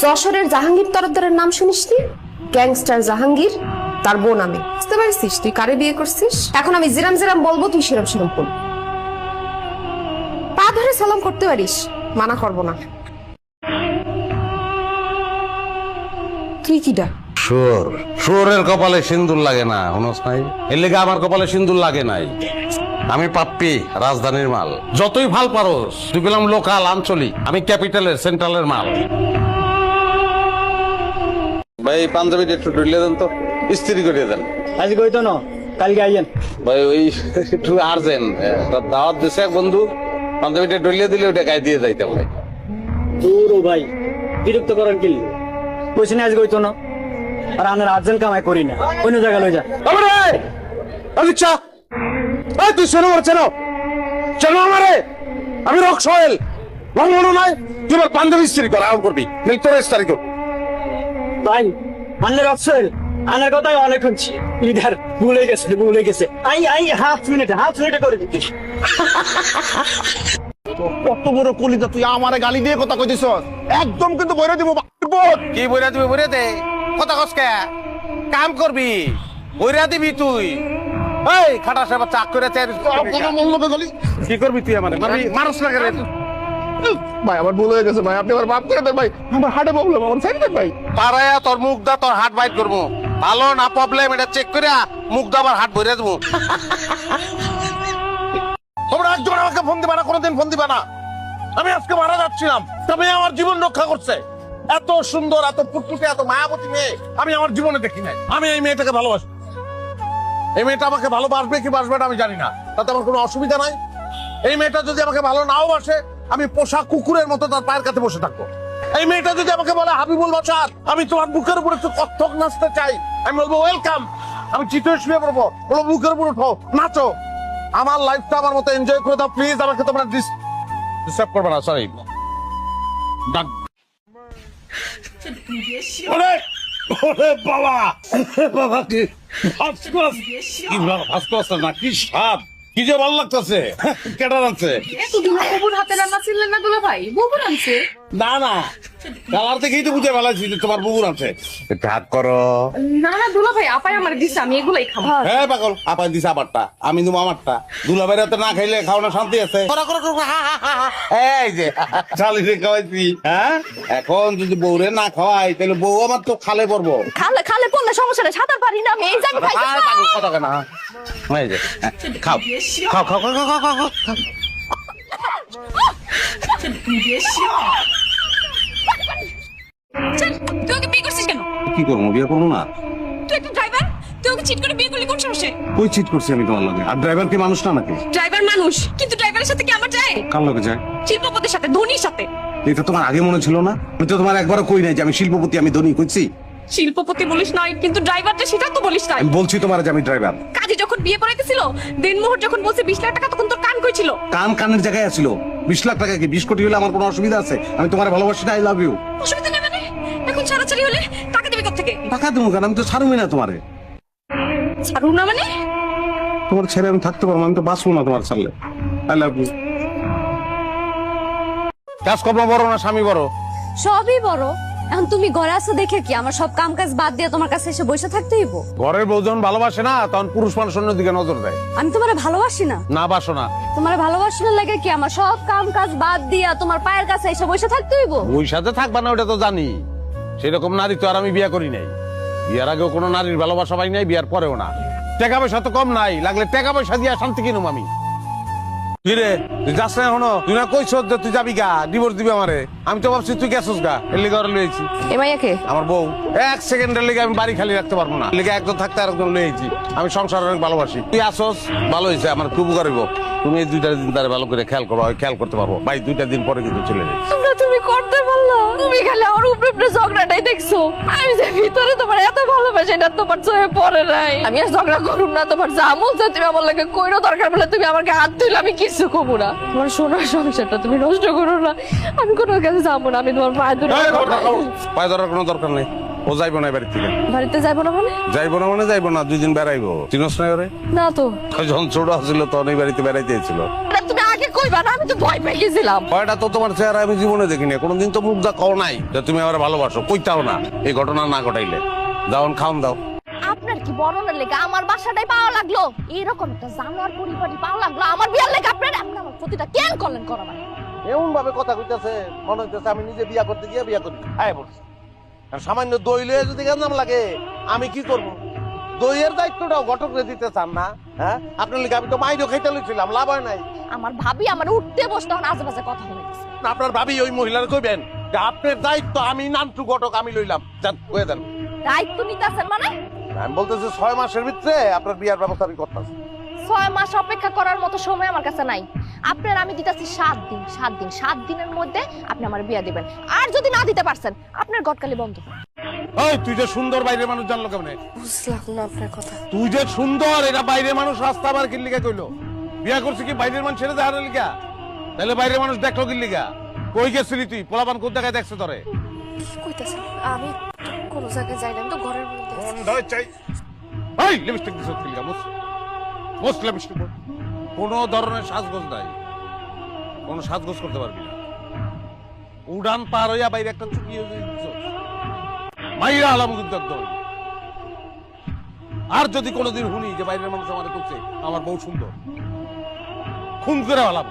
যশোরের জাহাঙ্গীর তরফদারের নাম শুনিসনি? গ্যাংস্টার জাহাঙ্গীর, তার বোন আমি। বুঝতে পারছিস তুই কারে বিয়ে করছিস? এখন আমি জিরাম জিরাম বলবো, তুই সেরম সেরম বল। পা ধরে সালাম করতে পারিস, মানা করবো না। তুই কিডা? শুয়োর। শুয়োরের কপালে সিন্দুর লাগে না, হুনস নাই? এর লেগে আমার কপালে সিন্দুর লাগে নাই। আমি পাপ্পি, রাজধানীর মাল। যতই ভাল পারোস, তুই গেলাম লোকাল, আঞ্চলিক। আমি ক্যাপিটালের, সেন্ট্রালের মাল। ভাই পাঞ্জাবিটা একটু ঢুলিয়ে দেন তো, ইস্ত্রি করিয়ে দেন। আজ কইতো না, কালকে আইয়েন। ভাই ওই একটু আর্জেন্ট, দাওয়াত দিছে এক বন্ধু, পাঞ্জাবিটা ঢুলিয়ে দিলে ওটা গায়ে দিয়ে যাইতাম ভাই। দূর ও ভাই, বিরক্ত করেন কি? কইছি না আজ কইতো না, আর আনার আর্জেন্ট কামাই করি না, অন্য জায়গা লই যা। আচ্ছা তুই শোনো চেনো চেনো আমারে, আমি রক সোহেল। মনে নাই তুই আমার পাঞ্জাবি ইস্ত্রি কর, আরাম করবি, নেই তোর ইস্তারি কর। ভাই আনলে রক্সেল, আনার কথাই অনেক শুনছি। লিডার ভুলে গেছে। আই হাফ মিনিটে করে দিচ্ছি। কত বড় কলিজা, তুই আমারে গালি দিয়ে কথা কইতেছ? একদম কিন্তু বইরা দিব। কি বইরা দিবি? বইরা দে, কথা কসকে কাম করবি, বইরা দিবি তুই। এই খাটা সাহেব চাক করে কি করবি তুই? আমার মানুষ লাগে রে। ভাই আমার ভুল হয়ে গেছে ভাই, আপনি আমার মাফ করে দেন ভাই, আমার হার্টে প্রবলেম, আমার সাইড দেন ভাই। পারায়া তোর মুখ দা, তোর হাট বাইট করবো। ভালো না প্রবলেম, এটা চেক করে মুখ দা আবার হাট ভরে দেবো। তোমরা একজন আমাকে ফোন দিবা না, কোনোদিন ফোন দিবা না। আমি আজকে মারা যাচ্ছিলাম, তবে আমার জীবন রক্ষা করছে। এত সুন্দর, এত ফুটফুটে, এত মায়াবতী মেয়ে আমি আমার জীবনে দেখি নাই। আমি এই মেয়েটাকে ভালোবাসি। এই মেয়েটা আমাকে ভালোবাসবে কি বাসবে না আমি জানি না, তাতে আমার কোনো অসুবিধা নাই। এই মেয়েটা যদি আমাকে ভালো নাও বাসে, আমি পোষা কুকুরের মতো তার পায়ের কাছে বসে থাকবো। এই মেয়েটা যদি আমাকে বলে হাবিবুল বাসার, আমি তোমার বুকের উপর একটু কত্থক নাচতে চাই, আমি বলবো ওয়েলকাম। আমি চিঠে শুয়ে পড়বো, বলবো বুকের উপর উঠো, নাচো। আমার লাইফটা আমার মতো এনজয় করে দাও প্লিজ। আমাকে তোমরা ডিস্টার্ব করবে না, সরি। কি স্বাদ, কি যে ভালো লাগতেছে। কেটা রাখছে? না না, কালার থেকেই তো বুঝে ভালো তোমার বুবুর আছে। হাত করো। না না দুলা ভাই, আপাই আমার দিছে, আমি এগুলাই খাবো। হ্যাঁ পাগল, আপাই দিছে আমারটা, আমি দেবো আমারটা। দুলা বাইরে তো না খাইলে খাওয়ানো শান্তি আছে। এই যে শালিরে খাওয়াইছি, হ্যাঁ? এখন যদি বউরে না খাওয়াই তাহলে বউ আমার তো খালে পড়বো। খালে পড়লে সমস্যা নেই, সাঁতার পারি না আমি, এই জায়গায় খাই। পাগল কথা কেনা। এই যে খাও খাও খাও খাও খাও খাও খাও। তুই ওকে বিয়ে করছিস কেন? কি করবো, বিয়ে করবো না? তুই একটা ড্রাইভার, তুই ওকে চিট করে বিয়ে করলি কোন সমস্যা? কই চিট করছি আমি তোমার লগে? আর ড্রাইভার কি মানুষ না নাকি? ড্রাইভার মানুষ, কিন্তু ড্রাইভারের সাথে কি আমার যায়? কার লগে যায়? শিল্পপতির সাথে, ধোনির সাথে। এটা তোমার আগে মনে ছিল না? আমি তো তোমার একবারও কই নাই যে আমি শিল্পপতি, আমি ধনী কইছি। শিল্পপতি বলিস নাই, কিন্তু ড্রাইভার যে সেটা তো বলিস নাই। আমি বলছি তোমার যে আমি ড্রাইভার। কাজী যখন বিয়ে করাইতেছিল, দিনমোহর যখন বলছে 20 লাখ টাকা, তখন তোর কান কই ছিল? কানের জায়গায় আছিল। 20 লাখ টাকা কি 20 কোটি হলে আমার কোনো অসুবিধা আছে? আমি তোমার ভালোবাসি না, আই লাভ ইউ। অসুবিধা নেই মানে? এখন ছাড়াছাড়ি হলে টাকা দিবি কোথা থেকে? টাকা দেবো কেন? আমি তো ছাড়বই না তোমারে। ছাড়ু না মানে? তোমার ছেড়ে আমি থাকতে পারবো, আমি তো বাঁচবো না তোমার ছাড়লে। I love you. কাজকর্ম বড় না স্বামী বড়? সবই বড়। এখন তুমি ঘরে আছো দেখে কি আমার সব কাম কাজ বাদ দিয়ে তোমার কাছে এসে বসে থাকতে হইব? ঘরের বউ যখন ভালোবাসে না, তখন পুরুষ মানুষ অন্যদিকে নজর দেয়। আমি তোমারে ভালোবাসি না? না বাসো না। তোমার ভালোবাসার লাগে কি আমার সব কাম কাজ বাদ দিয়া তোমার পায়ের কাছে এসে বসে থাকতে হইব? ওই সাথে থাকবা না ওটা তো জানি। সেরকম নারী তো আর আমি বিয়ে করি নাই। বিয়ার আগেও কোনো নারীর ভালোবাসা পাই নাই, বিয়ার পরেও না। টাকা পয়সা তো কম নাই, লাগলে টাকা পয়সা দিয়া শান্তি কিনুম আমি। তুই রে তুই যাস না এখনো? তুই না কইছ যে তুই যাবি গা, ডিভোর্স দিবি আমারে। আমি তো ভাবছি তুই গেছস গা, এর লিগে ওরা লইছি। এ মাইয়াকে আমার বউ। 1 সেকেন্ডের লিগে আমি বাড়ি খালি রাখতে পারবো না, লিগে একজন থাকতে আরেকজন লইছি। আমি সংসার অনেক ভালোবাসি। তুই আসস, ভালো হয়েছে, আমার খুব গরিব। তুমি এই 2টা দিন তারে ভালো করে খেয়াল করো, খেয়াল করতে পারবো। ভাই 2টা দিন পরে কিন্তু চলে যাই। তোমরা তুমি করতে পারলা? তুমি খালি আমার উপরে উপরে ঝগড়াটাই দেখছো। আমি যে ভিতরে তোমার এত ভালোবাসি এটা তোমার চোখে পড়ে নাই। আমি আর ঝগড়া করুম না, তোমার যা মন চায় তুমি আমার লাগে কইরো, দরকার বলে তুমি আমাকে হাত ধুইলে আমি কিছু কমু না। তোমার সোনার সংসারটা তুমি নষ্ট করো না। আমি কোনো কাছে যাবো না, আমি তোমার পায়ে ধরে। পায়ে ধরার কোনো দরকার নেই, ও যাইবো না বাড়ি থেকে। বাড়িতে যাবো না মানে? যাইবো না মানে যাইবো না, 2 দিন বেড়াইবো। চিনস না ওরে? না তো। যখন ছোট ছিল তখন এই বাড়িতে বেড়াইতে এসেছিল। তুমি আগে কইবা না, আমি তো ভয় পেয়ে গেছিলাম। ভয়টা তো তোমার চেহারা আমি জীবনে দেখিনি, কোনোদিন তো মুখ দা কও নাই যে তুমি আমার ভালোবাসো, কইতাও না এই ঘটনা না ঘটাইলে। যাওন খাওন দাও। আপনার কি বরণের লেগে আমার বাসাটাই পাওয়া লাগলো? এরকম একটা জানোয়ার পরিবারই পাওয়া লাগলো আমার বিয়ার লেগে? আপনার আপনি আমার প্রতিটা কেন করলেন করাবার? এমন ভাবে কথা কইতাছে মনে হইতেছে আমি নিজে বিয়া করতে গিয়ে বিয়া করি। আয় বলছি আর সামান্য দই লয়ে যদি নাম লাগে আমি কি করব? দইয়ের দায়িত্বটাও ঘটকরে দিতে চান না? হ্যাঁ, আপনার লিগে আমি তো মাইরও খাইতে লইছিলাম, লাভ হয় নাই। আমার ভাবি আমার উঠতে বসতে হন আজে বাজে কথা বলেছে। আপনার ভাবি ওই মহিলার কইবেন যে আপনার দায়িত্ব আমি নান্টু ঘটক আমি লইলাম, যান কয়ে দেন। দায়িত্ব নিতেছেন মানে? আমি বলতেছি 6 মাসের ভিতরে আপনার বিয়ার ব্যবস্থা আমি করতেছি। 6 মাস অপেক্ষা করার মতো সময় আমার কাছে নাই। আপনার আমি দিতেছি 7 দিন। 7 দিনের মধ্যে আপনি আমার বিয়া দিবেন। আর যদি না দিতে পারছেন আপনার গটকালি বন্ধ। ওই তুই যে সুন্দর বাইরের মানুষ জানলো কেমনে? বুঝলাম না আপনার কথা। তুই যে সুন্দর এটা বাইরের মানুষ রাস্তা আবার কি লিগা কইলো? বিয়া করছিস কি বাইরের মানুষ ছেড়ে দেওয়ার লিগা? তাহলে বাইরের মানুষ দেখলো কি লিগা? কই গেছিলি তুই? পোলাপান কোন জায়গায় দেখছে তোরে? কি কইতাছেন? আমি কোন জায়গায় যাই না, আমি তো ঘরের মধ্যে আছি। বন্ধ চাই। এই লিপস্টিক দিছ কি লিগা? Most lipstick. কোনো ধরনের সাজগোজ নাই, কোনো সাজগোজ করতে পারবি না। উড়ান পার হইয়া বাইরে একটা চুকি হয়ে দিছ মাইরা আলাম কিন্তু একদম। আর যদি কোনোদিন শুনি যে বাইরের মানুষ আমাদের করছে আমার বউ সুন্দর, খুন করে আলাম।